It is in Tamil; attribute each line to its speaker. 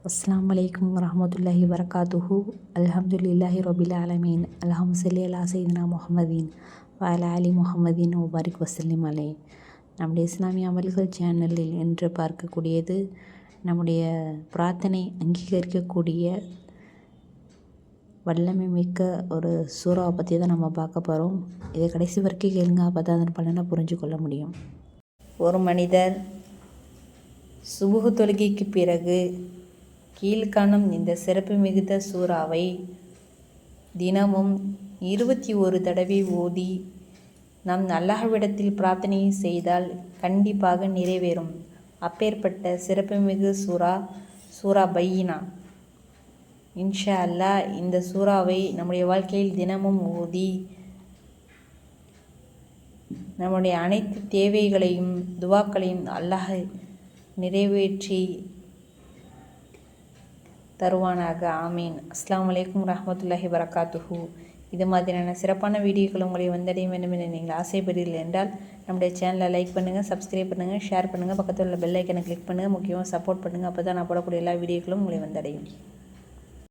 Speaker 1: அஸ்ஸலாமு அலைக்கும் வரஹ்மத்துல்லாஹி வரகாத்துஹு. அல்ஹம்துலில்லாஹி ரபில் ஆலமீன். அல்ஹம் சல்லி அலா சையிதுனா முஹம்மதீன் வஅலா அலி முஹம்மதீன் வபாரிக் வசல்லிம் அலை. நம்முடைய இஸ்லாமிய அமல்கள் சேனலில் என்று பார்க்கக்கூடியது நம்முடைய பிரார்த்தனை அங்கீகரிக்கக்கூடிய வல்லமை மிக்க ஒரு சூறாவை பற்றி தான் நம்ம பார்க்க போகிறோம். இதை கடைசி வரைக்கும் கேளுங்க, அப்போ தான் அதன் பலனை புரிஞ்சு கொள்ள முடியும். ஒரு மனிதர் சுபுஹ் தொழுகைக்கு பிறகு கீழ்காணும் இந்த சிறப்பு மிகுந்த சூறாவை தினமும் 21 தடவை ஓதி நாம் அல்லாஹ்விடத்தில் பிரார்த்தனை செய்தால் கண்டிப்பாக நிறைவேறும். அப்பேற்பட்ட சிறப்புமிகு சூரா பையினா. இன்ஷா அல்லாஹ் இந்த சூறாவை நம்முடைய வாழ்க்கையில் தினமும் ஓதி நம்முடைய அனைத்து தேவைகளையும் துவாக்களையும் அல்லாஹ் நிறைவேற்றி தருவானாக. ஆமீன். அஸ்ஸலாமு அலைக்கும் வரஹ்மத்துல்லாஹி வரகாத்துஹு. இது மாதிரியான சிறப்பான வீடியோக்கள் உங்களை வந்தடைய வேண்டும் என நீங்கள் ஆசைப்படுகிறீர்கள் என்றால் நம்முடைய சேனலை லைக் பண்ணுங்கள், சப்ஸ்கிரைப் பண்ணுங்கள், ஷேர் பண்ணுங்கள், பக்கத்தில் உள்ள பெல் ஐக்கனை கிளிக் பண்ணுங்கள், முக்கியமாக சப்போர்ட் பண்ணுங்கள். அப்போ தான் நான் போடக்கூடிய எல்லா வீடியோக்களும் உங்களை வந்தடையும்.